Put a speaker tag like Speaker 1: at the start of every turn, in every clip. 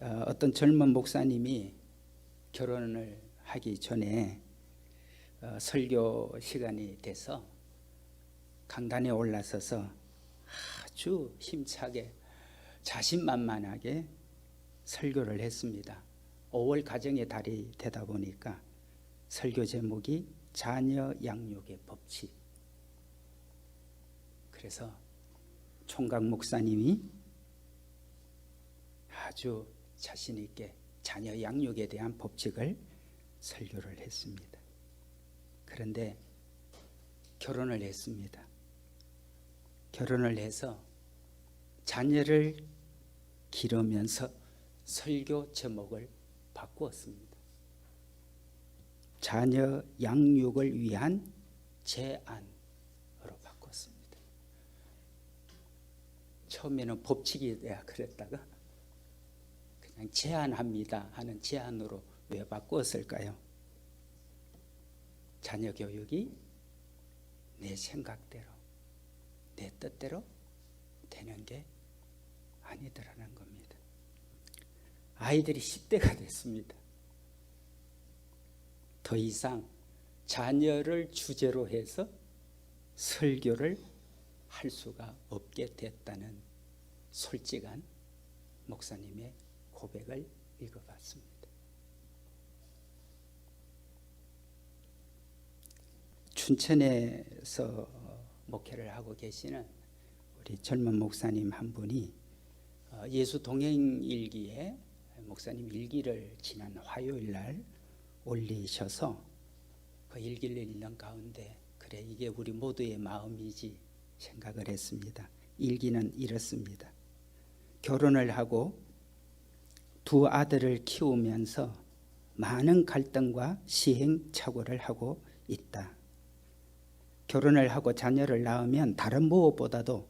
Speaker 1: 어떤 젊은 목사님이 결혼을 하기 전에 설교 시간이 돼서 강단에 올라서서 아주 힘차게 자신만만하게 설교를 했습니다. 5월 가정의 달이 되다 보니까 설교 제목이 자녀 양육의 법칙. 그래서 총각 목사님이 아주 자신 있게 자녀 양육에 대한 법칙을 설교를 했습니다. 그런데 결혼을 했습니다. 결혼을 해서 자녀를 기르면서 설교 제목을 바꾸었습니다. 자녀 양육을 위한 제안으로 바꿨습니다. 처음에는 법칙이 돼야 그랬다가 그냥 제안합니다 하는 제안으로 왜 바꾸었을까요? 자녀 교육이 내 생각대로 내 뜻대로 되는 게 아니더라는 겁니다. 아이들이 10대가 됐습니다. 더 이상 자녀를 주제로 해서 설교를 할 수가 없게 됐다는 솔직한 목사님의 고백을 읽어봤습니다. 춘천에서 목회를 하고 계시는 우리 젊은 목사님 한 분이 예수 동행 일기에 목사님 일기를 지난 화요일 날 올리셔서 그 일기를 읽는 가운데 그래 이게 우리 모두의 마음이지 생각을 했습니다. 일기는 이렇습니다. 결혼을 하고 두 아들을 키우면서 많은 갈등과 시행착오를 하고 있다. 결혼을 하고 자녀를 낳으면 다른 무엇보다도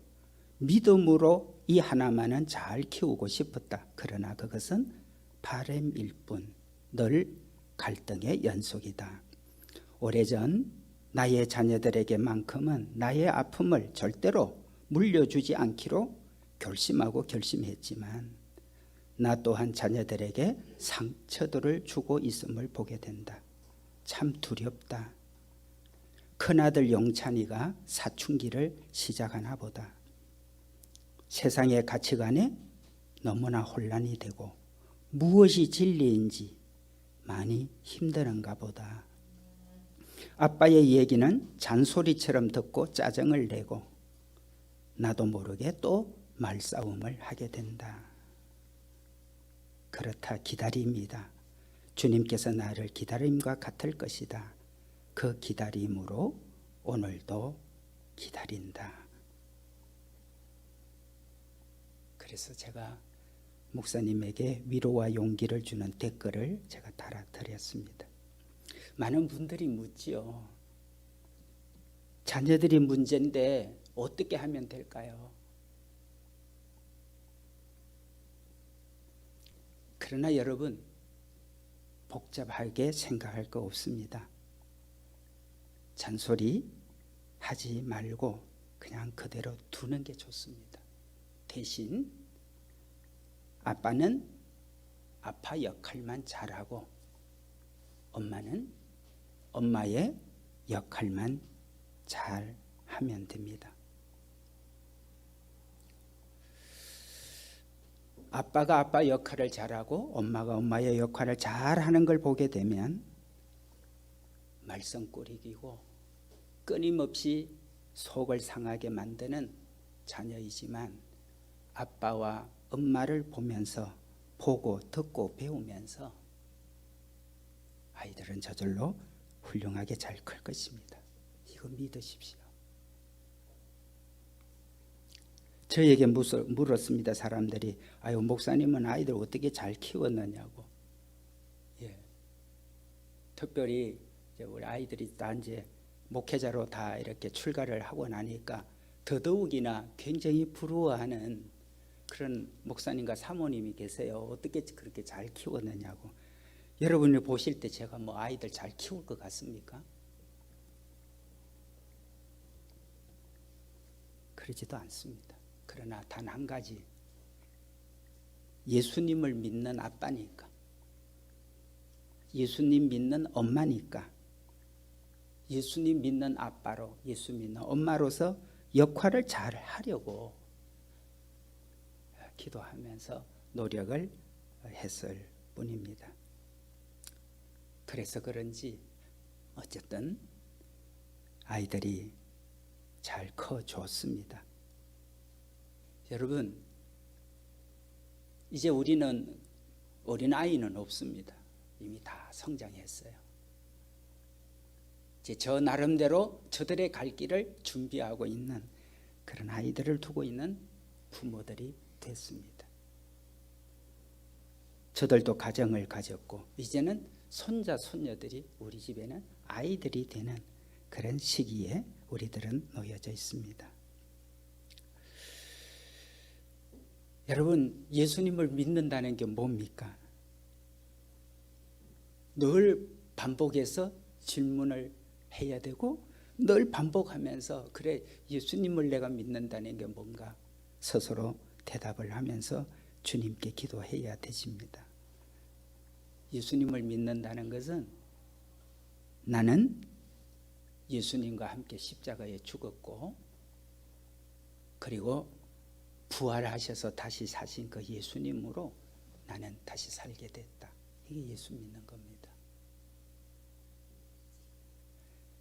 Speaker 1: 믿음으로 이 하나만은 잘 키우고 싶었다. 그러나 그것은 바램일 뿐 늘 갈등의 연속이다. 오래전 나의 자녀들에게만큼은 나의 아픔을 절대로 물려주지 않기로 결심하고 결심했지만 나 또한 자녀들에게 상처들을 주고 있음을 보게 된다. 참 두렵다. 큰아들 영찬이가 사춘기를 시작하나 보다. 세상의 가치관에 너무나 혼란이 되고 무엇이 진리인지 많이 힘드는가 보다. 아빠의 얘기는 잔소리처럼 듣고 짜증을 내고 나도 모르게 또 말싸움을 하게 된다. 그렇다 기다립니다. 주님께서 나를 기다림과 같을 것이다. 그 기다림으로 오늘도 기다린다. 그래서 제가 목사님에게 위로와 용기를 주는 댓글을 제가 달아드렸습니다. 많은 분들이 묻지요. 자녀들이 문제인데 어떻게 하면 될까요? 그러나 여러분 복잡하게 생각할 거 없습니다. 잔소리 하지 말고 그냥 그대로 두는 게 좋습니다. 대신 아빠는 아빠 역할만 잘하고 엄마는 엄마의 역할만 잘 하면 됩니다. 아빠가 아빠 역할을 잘하고 엄마가 엄마의 역할을 잘하는 걸 보게 되면 말썽꾸리기고 끊임없이 속을 상하게 만드는 자녀이지만 아빠와 엄마를 보면서 보고 듣고 배우면서 아이들은 저절로 훌륭하게 잘 클 것입니다. 이거 믿으십시오. 저에게 물었습니다. 사람들이 아유 목사님은 아이들 어떻게 잘 키웠느냐고. 예. 특별히 우리 아이들이 다 이제 목회자로 다 이렇게 출가를 하고 나니까 더더욱이나 굉장히 부러워하는 그런 목사님과 사모님이 계세요. 어떻게 그렇게 잘 키웠느냐고. 여러분이 보실 때 제가 뭐 아이들 잘 키울 것 같습니까? 그러지도 않습니다. 그러나 단 한 가지 예수님을 믿는 아빠니까, 예수님 믿는 엄마니까, 예수님 믿는 아빠로, 예수 믿는 엄마로서 역할을 잘 하려고 기도하면서 노력을 했을 뿐입니다. 그래서 그런지 어쨌든 아이들이 잘 커줬습니다. 여러분, 이제 우리는 어린아이는 없습니다. 이미 다 성장했어요. 이제 저 나름대로 저들의 갈 길을 준비하고 있는 그런 아이들을 두고 있는 부모들이 됐습니다. 저들도 가정을 가졌고 이제는 손자 손녀들이 우리 집에는 아이들이 되는 그런 시기에 우리들은 놓여져 있습니다. 여러분, 예수님을 믿는다는 게 뭡니까? 늘 반복해서 질문을 해야 되고 늘 반복하면서 그래, 예수님을 내가 믿는다는 게 뭔가 스스로 대답을 하면서 주님께 기도해야 되십니다. 예수님을 믿는다는 것은 나는 예수님과 함께 십자가에 죽었고 그리고 부활하셔서 다시 사신 그 예수님으로 나는 다시 살게 됐다. 이게 예수 믿는 겁니다.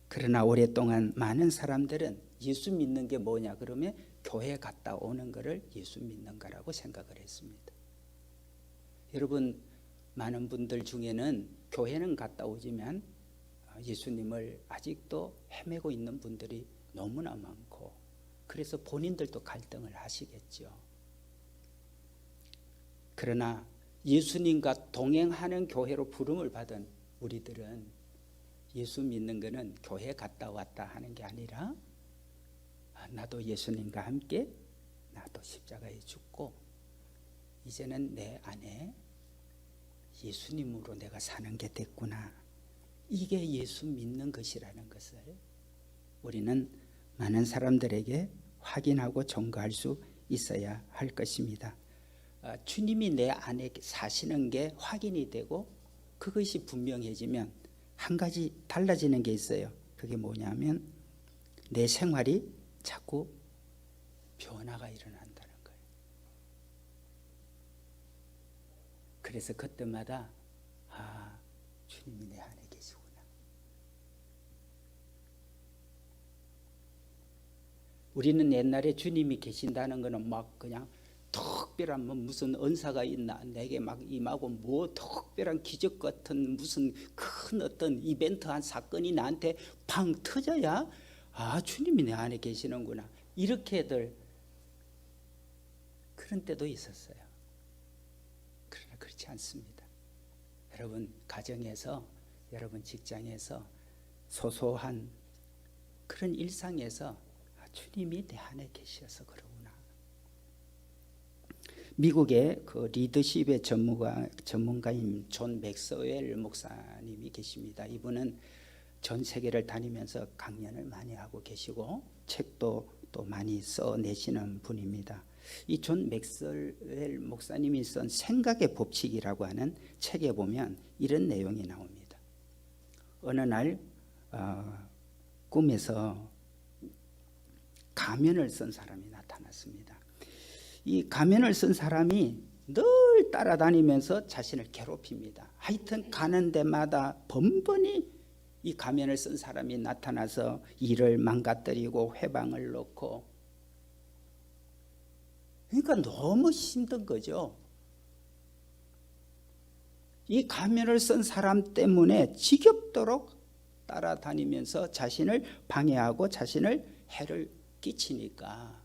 Speaker 1: 그러나 오랫동안 많은 사람들은 예수 믿는 게 뭐냐 그러면 교회 갔다 오는 것을 예수 믿는 거라고 생각을 했습니다. 여러분, 많은 분들 중에는 교회는 갔다 오지만 예수님을 아직도 헤매고 있는 분들이 너무나 많고 그래서 본인들도 갈등을 하시겠죠. 그러나 예수님과 동행하는 교회로 부름을 받은 우리들은 예수 믿는 것은 교회 갔다 왔다 하는 게 아니라 나도 예수님과 함께 나도 십자가에 죽고 이제는 내 안에 예수님으로 내가 사는 게 됐구나. 이게 예수 믿는 것이라는 것을 우리는 많은 사람들에게 확인하고 전가할 수 있어야 할 것입니다. 주님이 내 안에 사시는 게 확인이 되고 그것이 분명해지면 한 가지 달라지는 게 있어요. 그게 뭐냐면 내 생활이 자꾸 변화가 일어난다는 거예요. 그래서 그때마다 주님이 내 안에 계시구나. 우리는 옛날에 주님이 계신다는 거는 막 그냥 특별한 뭐 무슨 은사가 있나 내게 막 임하고 뭐 특별한 기적 같은 무슨 큰 어떤 이벤트한 사건이 나한테 팡 터져야 주님이 내 안에 계시는구나 이렇게들 그런 때도 있었어요. 그러나 그렇지 않습니다. 여러분 가정에서 여러분 직장에서 소소한 그런 일상에서 주님이 내 안에 계셔서 그러구나. 미국의 그 리더십의 전문가인 존 맥스웰 목사님이 계십니다. 이분은 전 세계를 다니면서 강연을 많이 하고 계시고 책도 또 많이 써내시는 분입니다. 이 존 맥스웰 목사님이 쓴 생각의 법칙이라고 하는 책에 보면 이런 내용이 나옵니다. 어느 날 꿈에서 가면을 쓴 사람이 나타났습니다. 이 가면을 쓴 사람이 늘 따라다니면서 자신을 괴롭힙니다. 하여튼 가는 데마다 번번이 이 가면을 쓴 사람이 나타나서 일을 망가뜨리고 회방을 넣고 그러니까 너무 힘든 거죠. 이 가면을 쓴 사람 때문에 지겹도록 따라다니면서 자신을 방해하고 자신을 해를 끼치니까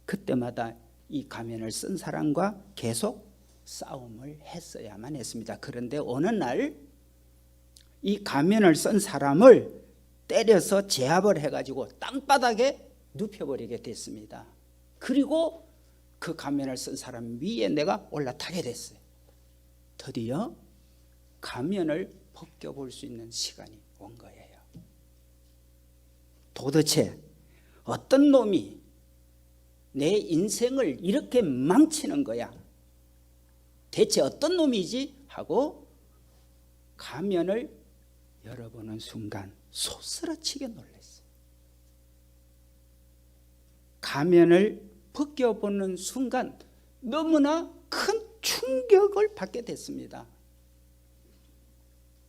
Speaker 1: 그때마다 이 가면을 쓴 사람과 계속 싸움을 했어야만 했습니다. 그런데 어느 날 이 가면을 쓴 사람을 때려서 제압을 해가지고 땅바닥에 눕혀버리게 됐습니다. 그리고 그 가면을 쓴 사람 위에 내가 올라타게 됐어요. 드디어 가면을 벗겨볼 수 있는 시간이 온 거예요. 도대체 어떤 놈이 내 인생을 이렇게 망치는 거야? 대체 어떤 놈이지? 하고 가면을 열어보는 순간 소스라치게 놀랐어요. 가면을 벗겨보는 순간 너무나 큰 충격을 받게 됐습니다.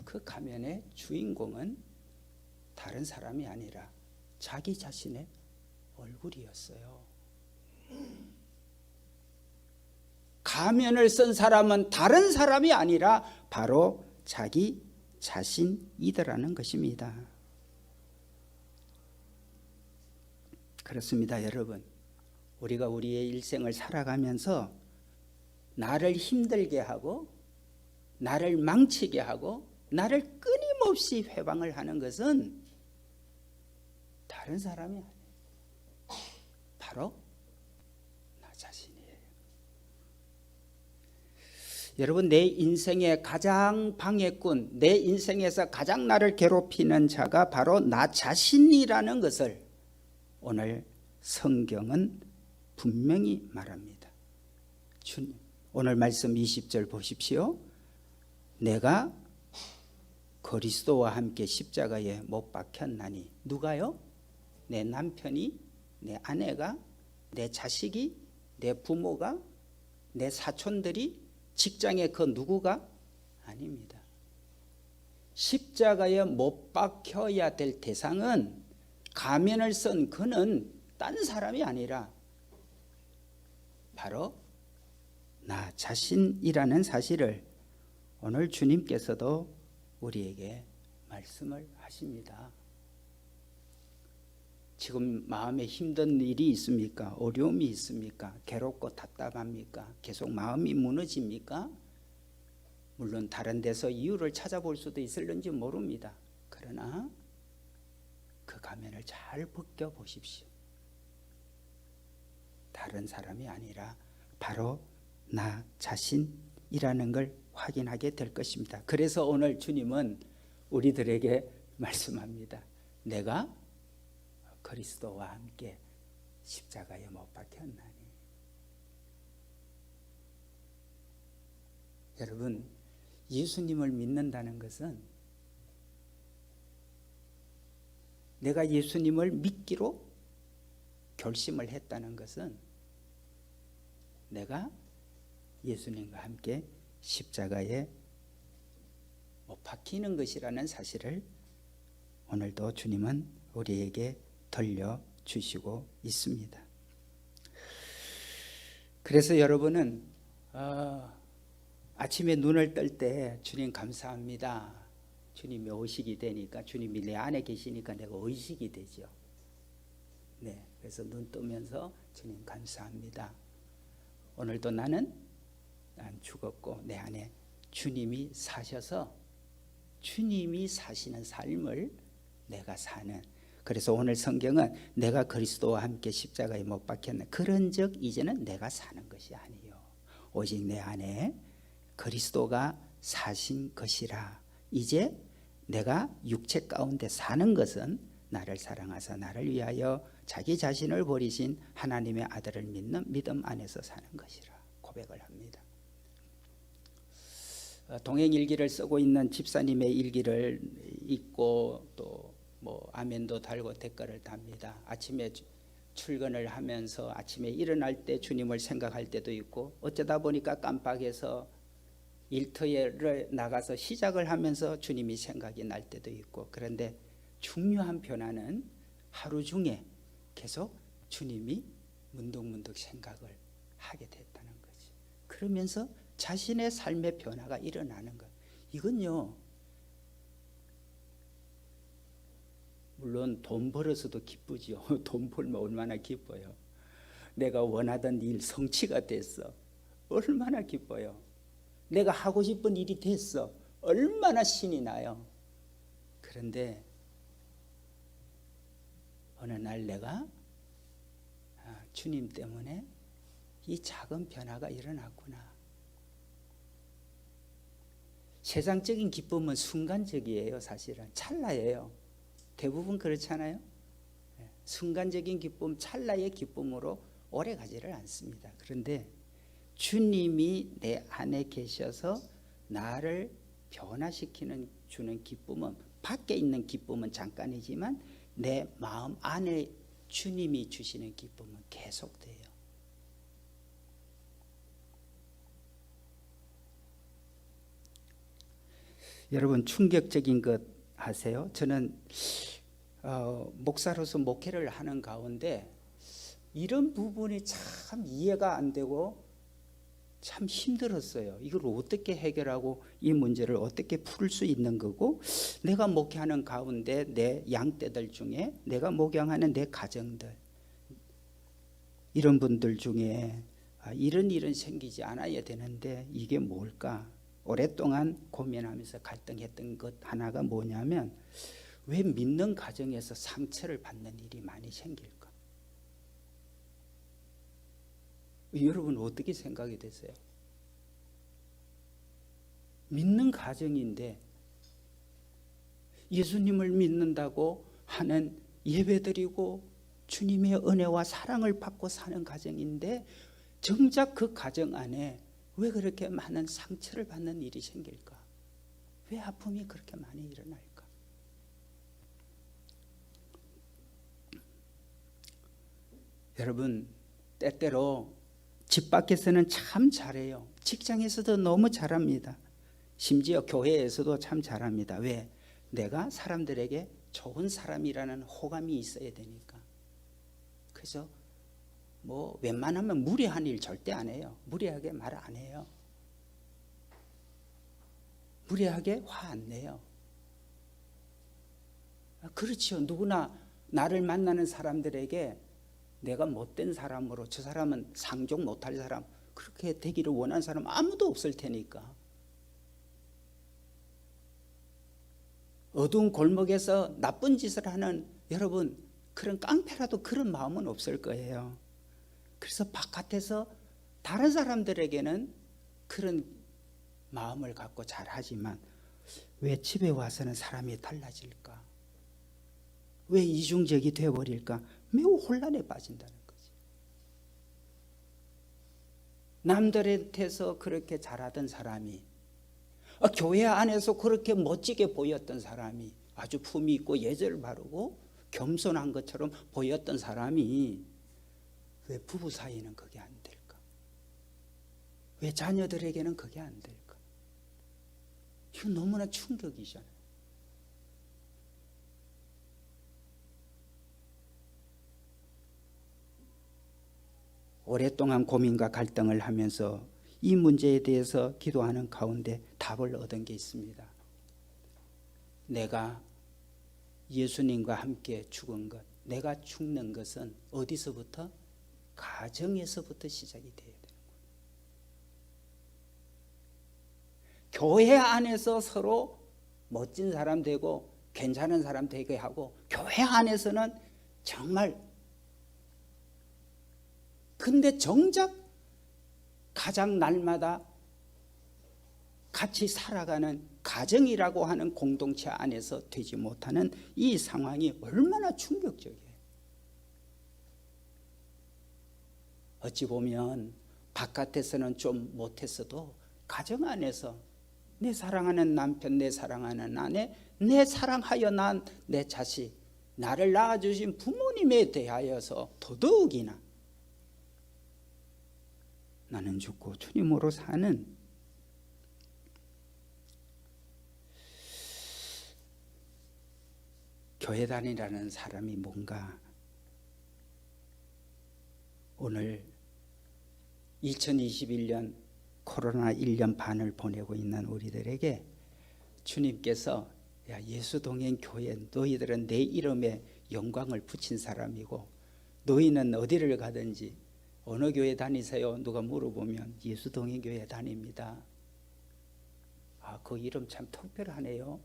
Speaker 1: 그 가면의 주인공은 다른 사람이 아니라 자기 자신의 얼굴이었어요. 가면을 쓴 사람은 다른 사람이 아니라 바로 자기 자신이더라는 것입니다. 그렇습니다, 여러분. 우리가 우리의 일생을 살아가면서 나를 힘들게 하고 나를 망치게 하고 나를 끊임없이 회방을 하는 것은 다른 사람이 아니에요. 바로 나 자신이에요. 여러분, 내 인생의 가장 방해꾼, 내 인생에서 가장 나를 괴롭히는 자가 바로 나 자신이라는 것을 오늘 성경은 분명히 말합니다. 주님, 오늘 말씀 20절 보십시오. 내가 그리스도와 함께 십자가에 못 박혔나니. 누가요? 내 남편이, 내 아내가, 내 자식이, 내 부모가, 내 사촌들이, 직장의 그 누구가? 아닙니다. 십자가에 못 박혀야 될 대상은, 가면을 쓴 그는 딴 사람이 아니라 바로 나 자신이라는 사실을 오늘 주님께서도 우리에게 말씀을 하십니다. 지금 마음에 힘든 일이 있습니까? 어려움이 있습니까? 괴롭고 답답합니까? 계속 마음이 무너집니까? 물론 다른 데서 이유를 찾아볼 수도 있을는지 모릅니다. 그러나 그 가면을 잘 벗겨 보십시오. 다른 사람이 아니라 바로 나 자신이라는 걸 확인하게 될 것입니다. 그래서 오늘 주님은 우리들에게 말씀합니다. 내가 그리스도와 함께 십자가에 못 박혔나니. 여러분, 예수님을 믿는다는 것은, 내가 예수님을 믿기로 결심을 했다는 것은 내가 예수님과 함께 십자가에 못 박히는 것이라는 사실을 오늘도 주님은 우리에게 들려주시고 있습니다. 그래서 여러분은 아침에 눈을 뜰 때 주님 감사합니다. 주님이 의식이 되니까, 주님이 내 안에 계시니까 내가 의식이 되죠. 네, 그래서 눈 뜨면서 주님 감사합니다. 오늘도 난 죽었고 내 안에 주님이 사셔서 주님이 사시는 삶을 내가 사는. 그래서 오늘 성경은 내가 그리스도와 함께 십자가에 못 박혔네. 그런즉 이제는 내가 사는 것이 아니요 오직 내 안에 그리스도가 사신 것이라. 이제 내가 육체 가운데 사는 것은 나를 사랑하사 나를 위하여 자기 자신을 버리신 하나님의 아들을 믿는 믿음 안에서 사는 것이라 고백을 합니다. 동행일기를 쓰고 있는 집사님의 일기를 읽고 또 아멘도 달고 댓글을 답니다. 아침에 출근을 하면서 아침에 일어날 때 주님을 생각할 때도 있고, 어쩌다 보니까 깜빡해서 일터에 나가서 시작을 하면서 주님이 생각이 날 때도 있고, 그런데 중요한 변화는 하루 중에 계속 주님이 문득문득 생각을 하게 됐다는 거지. 그러면서 자신의 삶의 변화가 일어나는 것. 이건요, 물론 돈 벌어서도 기쁘죠. 돈 벌면 얼마나 기뻐요. 내가 원하던 일 성취가 됐어. 얼마나 기뻐요. 내가 하고 싶은 일이 됐어. 얼마나 신이 나요. 그런데 어느 날 내가 주님 때문에 이 작은 변화가 일어났구나. 세상적인 기쁨은 순간적이에요. 사실은 찰나예요. 대부분 그렇잖아요. 순간적인 기쁨, 찰나의 기쁨으로 오래 가지를 않습니다. 그런데 주님이 내 안에 계셔서 나를 변화시키는 주는 기쁨은, 밖에 있는 기쁨은 잠깐이지만 내 마음 안에 주님이 주시는 기쁨은 계속돼요. 여러분, 충격적인 것 아세요? 저는 목사로서 목회를 하는 가운데 이런 부분이 참 이해가 안 되고 참 힘들었어요. 이걸 어떻게 해결하고 이 문제를 어떻게 풀 수 있는 거고, 내가 목회하는 가운데 내 양떼들 중에, 내가 목양하는 내 가정들, 이런 분들 중에 이런 일은 생기지 않아야 되는데 이게 뭘까? 오랫동안 고민하면서 갈등했던 것 하나가 뭐냐면, 왜 믿는 가정에서 상처를 받는 일이 많이 생길까? 여러분 어떻게 생각이 되세요? 믿는 가정인데, 예수님을 믿는다고 하는, 예배드리고 주님의 은혜와 사랑을 받고 사는 가정인데, 정작 그 가정 안에 왜 그렇게 많은 상처를 받는 일이 생길까? 왜 아픔이 그렇게 많이 일어날까? 여러분, 때때로 집 밖에서는 참 잘해요. 직장에서도 너무 잘합니다. 심지어 교회에서도 참 잘합니다. 왜? 내가 사람들에게 좋은 사람이라는 호감이 있어야 되니까. 그래서 웬만하면 무례한 일 절대 안 해요. 무례하게 말 안 해요. 무례하게 화 안 내요. 그렇죠. 누구나 나를 만나는 사람들에게 내가 못된 사람으로, 저 사람은 상종 못할 사람, 그렇게 되기를 원하는 사람 아무도 없을 테니까. 어두운 골목에서 나쁜 짓을 하는 여러분, 그런 깡패라도 그런 마음은 없을 거예요. 그래서 바깥에서 다른 사람들에게는 그런 마음을 갖고 잘하지만 왜 집에 와서는 사람이 달라질까? 왜 이중적이 되어버릴까? 매우 혼란에 빠진다는 거지. 남들한테서 그렇게 잘하던 사람이, 교회 안에서 그렇게 멋지게 보였던 사람이, 아주 품위 있고 예절 바르고 겸손한 것처럼 보였던 사람이 왜 부부 사이는 그게 안 될까? 왜 자녀들에게는 그게 안 될까? 이건 너무나 충격이잖아요. 오랫동안 고민과 갈등을 하면서 이 문제에 대해서 기도하는 가운데 답을 얻은 게 있습니다. 내가 예수님과 함께 죽은 것, 내가 죽는 것은 어디서부터? 가정에서부터 시작이 돼야 되는 거예요. 교회 안에서 서로 멋진 사람 되고 괜찮은 사람 되게 하고, 교회 안에서는 정말, 근데 정작 가장 날마다 같이 살아가는 가정이라고 하는 공동체 안에서 되지 못하는 이 상황이 얼마나 충격적이에요. 어찌 보면 바깥에서는 좀 못했어도 가정 안에서 내 사랑하는 남편, 내 사랑하는 아내, 내 사랑하여 난 내 자식, 나를 낳아주신 부모님에 대하여서 더더욱이나 나는 죽고 주님으로 사는, 교회 다니라는 사람이 뭔가, 오늘 2021년 코로나 1년 반을 보내고 있는 우리들에게 주님께서, 야, 예수동행 교회, 너희들은 내 이름에 영광을 붙인 사람이고, 너희는 어디를 가든지 어느 교회 다니세요? 누가 물어보면 예수동행 교회 다닙니다. 그 이름 참 특별하네요.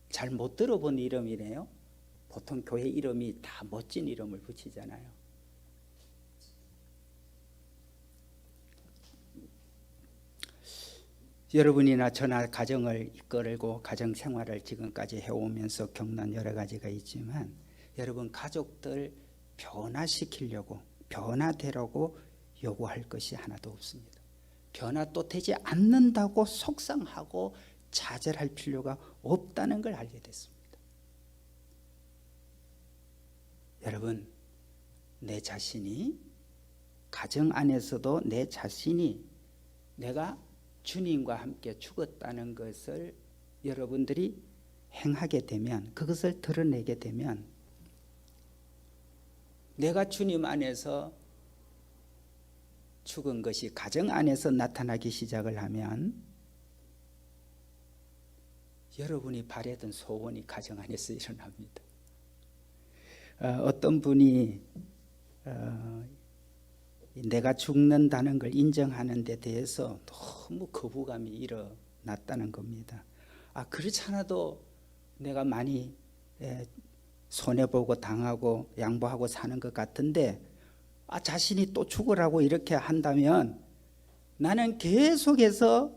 Speaker 1: 잘 못 들어본 이름이네요. 보통 교회 이름이 다 멋진 이름을 붙이잖아요. 여러분이나 저나 가정을 이끌고 가정 생활을 지금까지 해오면서 겪는 여러 가지가 있지만, 여러분 가족들 변화시키려고, 변화되려고 요구할 것이 하나도 없습니다. 변화 또 되지 않는다고 속상하고 좌절할 필요가 없다는 걸 알게 됐습니다. 여러분, 내 자신이 가정 안에서도 내 자신이 내가 주님과 함께 죽었다는 것을 여러분들이 행하게 되면, 그것을 드러내게 되면, 내가 주님 안에서 죽은 것이 가정 안에서 나타나기 시작을 하면 여러분이 바라던 소원이 가정 안에서 일어납니다. 어떤 분이 내가 죽는다는 걸 인정하는 데 대해서 너무 거부감이 일어났다는 겁니다. 그렇지 않아도 내가 많이 손해보고 당하고 양보하고 사는 것 같은데 자신이 또 죽으라고 이렇게 한다면 나는 계속해서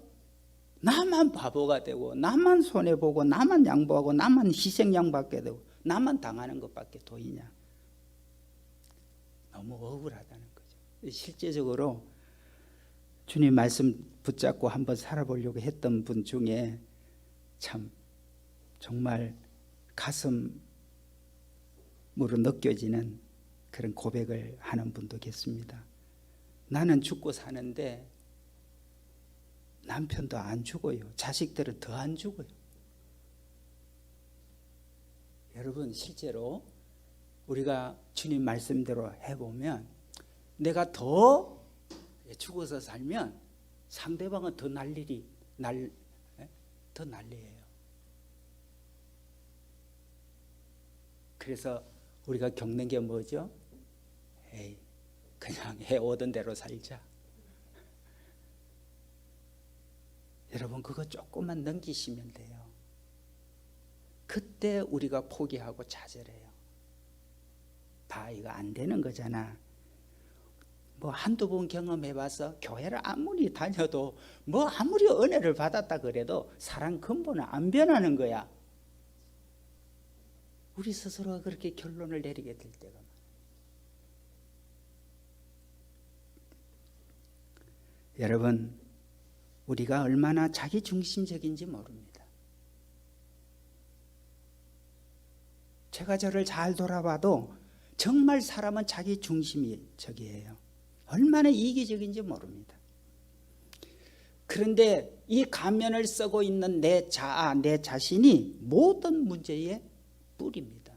Speaker 1: 나만 바보가 되고 나만 손해보고 나만 양보하고 나만 희생 양보하게 되고 나만 당하는 것밖에 보이냐. 너무 억울하다는 거죠. 실제적으로 주님 말씀 붙잡고 한번 살아보려고 했던 분 중에 참 정말 가슴으로 느껴지는 그런 고백을 하는 분도 계십니다. 나는 죽고 사는데 남편도 안 죽어요. 자식들은 더 안 죽어요. 여러분, 실제로 우리가 주님 말씀대로 해보면 내가 더 죽어서 살면 상대방은 더 난리예요. 그래서 우리가 겪는 게 뭐죠? 그냥 해오던 대로 살자. 여러분, 그거 조금만 넘기시면 돼요. 그때 우리가 포기하고 좌절해요. 다 이거 안 되는 거잖아. 뭐 한두 번 경험해봐서 교회를 아무리 다녀도 뭐 아무리 은혜를 받았다 그래도 사람 근본은 안 변하는 거야. 우리 스스로가 그렇게 결론을 내리게 될 때가 많아요. 여러분, 우리가 얼마나 자기중심적인지 모릅니다. 제가 저를 잘 돌아봐도 정말 사람은 자기중심적이에요. 얼마나 이기적인지 모릅니다. 그런데 이 가면을 쓰고 있는 내 자아, 내 자신이 모든 문제의 뿌리입니다.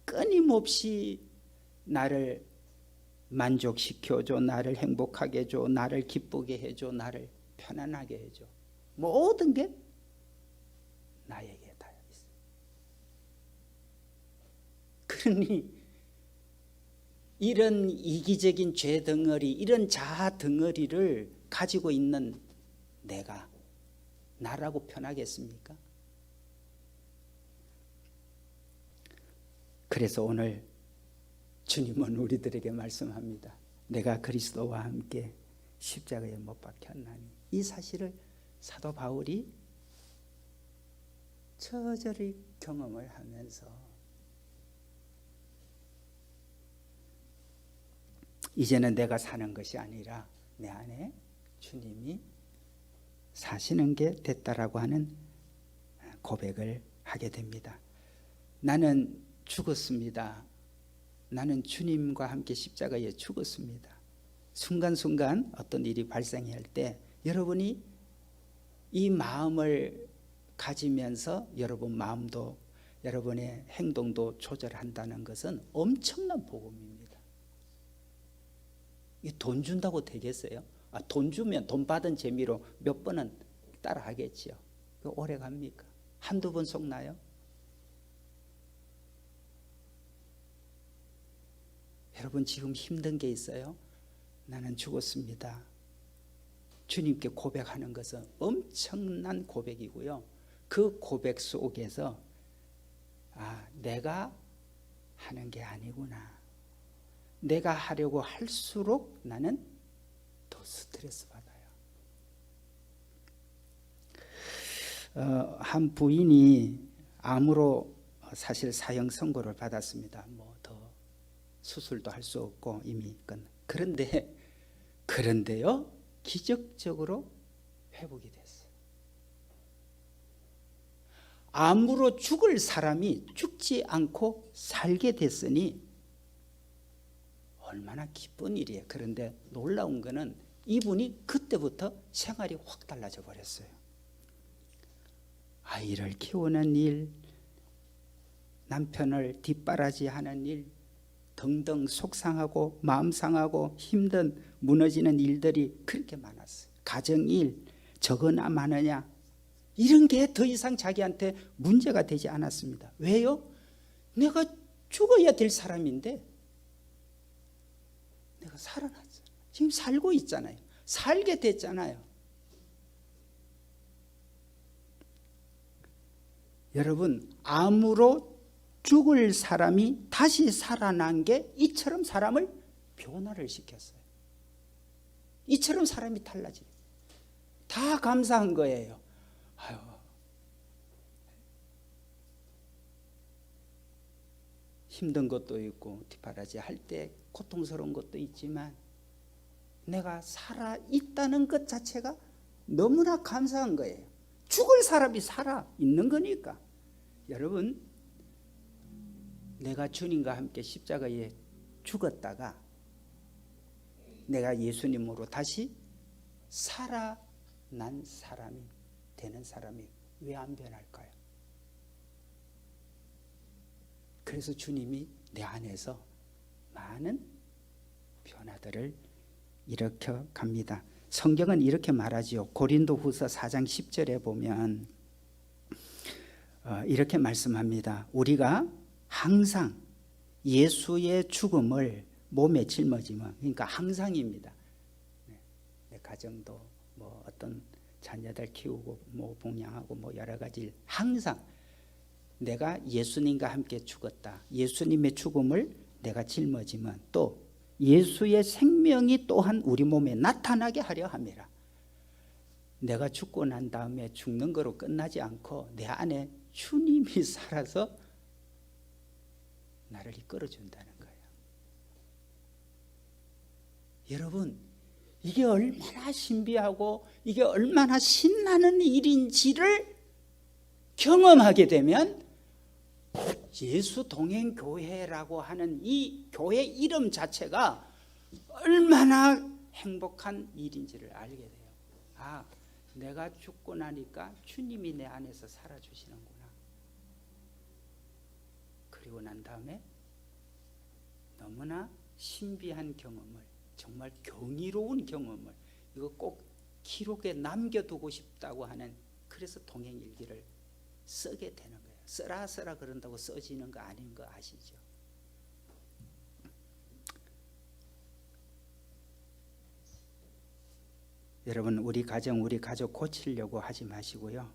Speaker 1: 끊임없이 나를 만족시켜줘, 나를 행복하게 해줘, 나를 기쁘게 해줘, 나를 편안하게 해줘. 모든 게 나에게 다 있어요. 그러니 이런 이기적인 죄 덩어리, 이런 자아 덩어리를 가지고 있는 내가 나라고 편하겠습니까? 그래서 오늘 주님은 우리들에게 말씀합니다. 내가 그리스도와 함께 십자가에 못 박혔나니. 이 사실을 사도 바울이 처절히 경험을 하면서 이제는 내가 사는 것이 아니라 내 안에 주님이 사시는 게 됐다라고 하는 고백을 하게 됩니다. 나는 죽었습니다. 나는 주님과 함께 십자가에 죽었습니다. 순간순간 어떤 일이 발생할 때 여러분이 이 마음을 가지면서 여러분 마음도 여러분의 행동도 조절한다는 것은 엄청난 복음입니다. 이 돈 준다고 되겠어요? 돈 주면 돈 받은 재미로 몇 번은 따라 하겠지요. 오래 갑니까? 한두 번 속나요? 여러분, 지금 힘든 게 있어요? 나는 죽었습니다. 주님께 고백하는 것은 엄청난 고백이고요. 그 고백 속에서 내가 하는 게 아니구나. 내가 하려고 할수록 나는 더 스트레스 받아요. 한 부인이 암으로 사실 사형 선고를 받았습니다. 뭐 더 수술도 할 수 없고 이미 그런데요, 기적적으로 회복이 됐어요. 암으로 죽을 사람이 죽지 않고 살게 됐으니 얼마나 기쁜 일이에요. 그런데 놀라운 거는 이분이 그때부터 생활이 확 달라져 버렸어요. 아이를 키우는 일, 남편을 뒷바라지하는 일 등등 속상하고 마음 상하고 힘든 무너지는 일들이 그렇게 많았어요. 가정일 적으나 많으냐 이런 게 더 이상 자기한테 문제가 되지 않았습니다. 왜요? 내가 죽어야 될 사람인데 내가 살아났잖아요. 지금 살고 있잖아요. 살게 됐잖아요. 여러분, 암으로 죽을 사람이 다시 살아난 게 이처럼 사람을 변화를 시켰어요. 이처럼 사람이 달라져요. 다 감사한 거예요. 아유, 힘든 것도 있고 뒷바라지 할 때 고통스러운 것도 있지만 내가 살아있다는 것 자체가 너무나 감사한 거예요. 죽을 사람이 살아있는 거니까. 여러분, 내가 주님과 함께 십자가에 죽었다가 내가 예수님으로 다시 살아난 사람이 되는 사람이 왜 안 변할까요? 그래서 주님이 내 안에서 많은 변화들을 일으켜 갑니다. 성경은 이렇게 말하지요. 고린도후서 4장 10절에 보면 이렇게 말씀합니다. 우리가 항상 예수의 죽음을 몸에 짊어지면, 그러니까 항상입니다. 내 가정도 뭐 어떤 자녀들 키우고 뭐 봉양하고 뭐 여러 가지 일, 항상 내가 예수님과 함께 죽었다. 예수님의 죽음을 내가 짊어지면 또 예수의 생명이 또한 우리 몸에 나타나게 하려 함이라. 내가 죽고 난 다음에 죽는 거로 끝나지 않고 내 안에 주님이 살아서 나를 이끌어준다는 거예요. 여러분, 이게 얼마나 신비하고 이게 얼마나 신나는 일인지를 경험하게 되면 예수 동행교회라고 하는 이 교회 이름 자체가 얼마나 행복한 일인지를 알게 돼요. 아, 내가 죽고 나니까 주님이 내 안에서 살아주시는구나. 그리고 난 다음에 너무나 신비한 경험을, 정말 경이로운 경험을, 이거 꼭 기록에 남겨두고 싶다고 하는, 그래서 동행일기를 쓰게 되는 거예요. 써라 그런다고 써지는 거 아닌 거 아시죠? 여러분, 우리 가족 고치려고 하지 마시고요.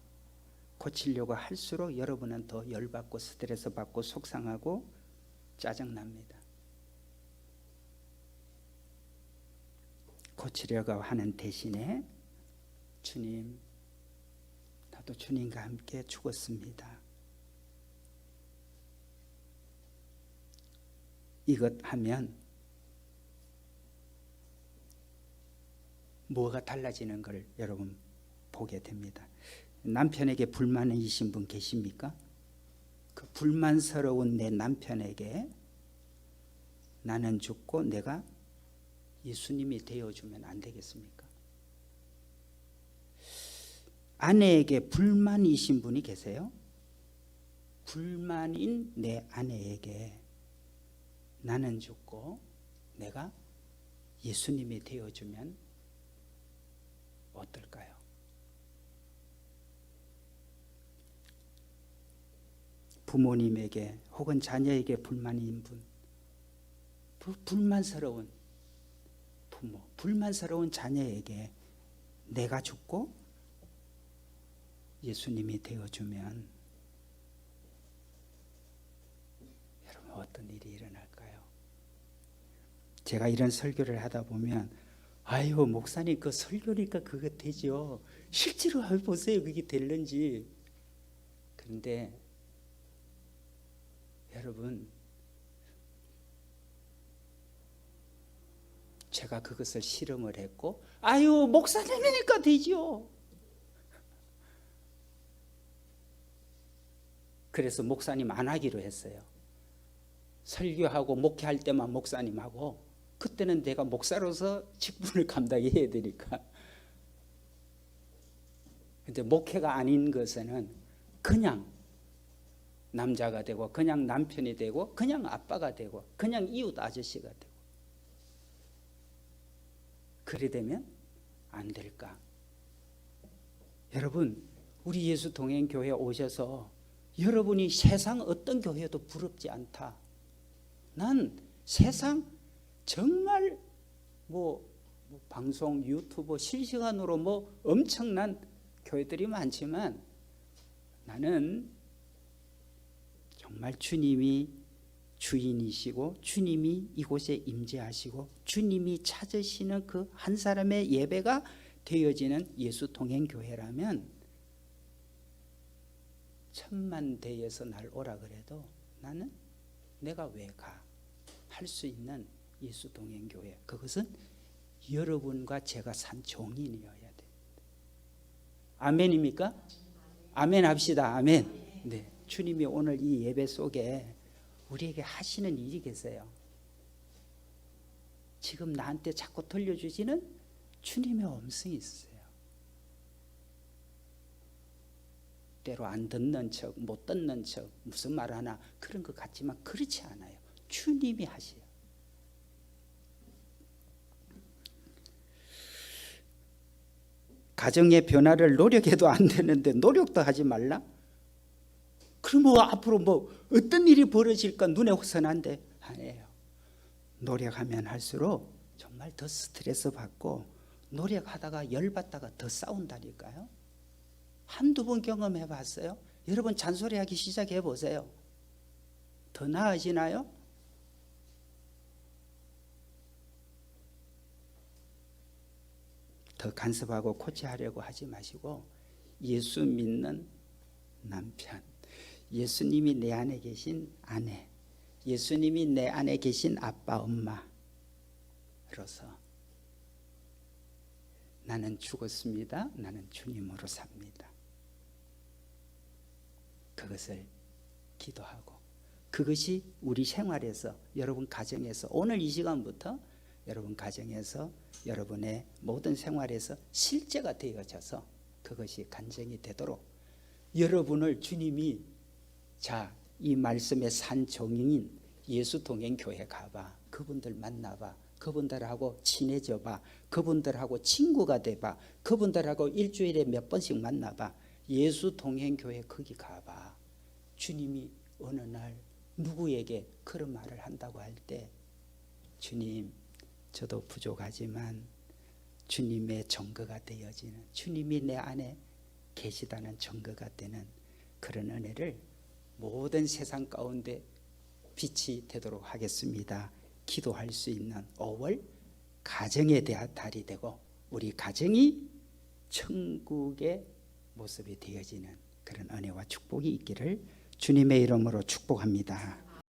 Speaker 1: 고치려고 할수록 여러분은 더 열받고 스트레스 받고 속상하고 짜증납니다. 고치려고 하는 대신에 주님, 나도 주님과 함께 죽었습니다. 이것 하면 뭐가 달라지는 걸 여러분 보게 됩니다. 남편에게 불만이신 분 계십니까? 그 불만스러운 내 남편에게 나는 죽고 내가 예수님이 되어주면 안 되겠습니까? 아내에게 불만이신 분이 계세요? 불만인 내 아내에게 나는 죽고 내가 예수님이 되어주면 어떨까요? 부모님에게 혹은 자녀에게 불만인 분, 불만스러운 부모, 불만스러운 자녀에게 내가 죽고 예수님이 되어주면 여러분 어떤 일이 일어날까요? 제가 이런 설교를 하다 보면 아유 목사님 그 설교니까 그거 되죠. 실제로 해보세요 그게 될는지. 그런데 여러분 제가 그것을 실험을 했고, 아유 목사님이니까 되지요. 그래서 목사님 안 하기로 했어요. 설교하고 목회할 때만 목사님하고, 그때는 내가 목사로서 직분을 감당해야 되니까. 근데 목회가 아닌 것에는 그냥 남자가 되고, 그냥 남편이 되고, 그냥 아빠가 되고, 그냥 이웃 아저씨가 되고, 그래 되면 안 될까? 여러분, 우리 예수 동행 교회 오셔서 여러분이 세상 어떤 교회도 부럽지 않다. 난 세상 정말 방송, 유튜브, 실시간으로 엄청난 교회들이 많지만, 나는 정말 주님이 주인이시고 주님이 이곳에 임재하시고 주님이 찾으시는 그 한 사람의 예배가 되어지는 예수 동행 교회라면, 천만 대에서 날 오라 그래도 나는 내가 왜 가? 할 수 있는 예수 동행 교회, 그것은 여러분과 제가 산 종인이어야 됩니다. 아멘입니까? 아멘 합시다. 아멘. 네, 주님이 오늘 이 예배 속에 우리에게 하시는 일이 계세요. 지금 나한테 자꾸 들려주시는 주님의 음성이 있어요. 때로 안 듣는 척, 못 듣는 척, 무슨 말 하나 그런 것 같지만 그렇지 않아요. 주님이 하세요. 가정의 변화를 노력해도 안 되는데 노력도 하지 말라? 그럼 앞으로 어떤 일이 벌어질까 눈에 선한데 아니에요. 노력하면 할수록 정말 더 스트레스 받고, 노력하다가 열받다가 더 싸운다니까요. 한두 번 경험해 봤어요? 여러분 잔소리하기 시작해 보세요. 더 나아지나요? 더 간섭하고 코치하려고 하지 마시고, 예수 믿는 남편, 예수님이 내 안에 계신 아내, 예수님이 내 안에 계신 아빠, 엄마로서 나는 죽었습니다. 나는 주님으로 삽니다. 그것을 기도하고, 그것이 우리 생활에서, 여러분 가정에서, 오늘 이 시간부터 여러분 가정에서, 여러분의 모든 생활에서 실제가 되어져서 그것이 간증이 되도록, 여러분을 주님이 이 말씀의 산 종인 예수 동행 교회 가봐, 그분들 만나봐, 그분들하고 친해져봐, 그분들하고 친구가 돼봐, 그분들하고 일주일에 몇 번씩 만나봐, 예수 동행 교회 거기 가봐. 주님이 어느 날 누구에게 그런 말을 한다고 할 때, 주님 저도 부족하지만 주님의 증거가 되어지는, 주님이 내 안에 계시다는 증거가 되는 그런 은혜를 모든 세상 가운데 빛이 되도록 하겠습니다. 기도할 수 있는 5월 가정에 대한 달이 되고, 우리 가정이 천국의 모습이 되어지는 그런 은혜와 축복이 있기를 주님의 이름으로 축복합니다.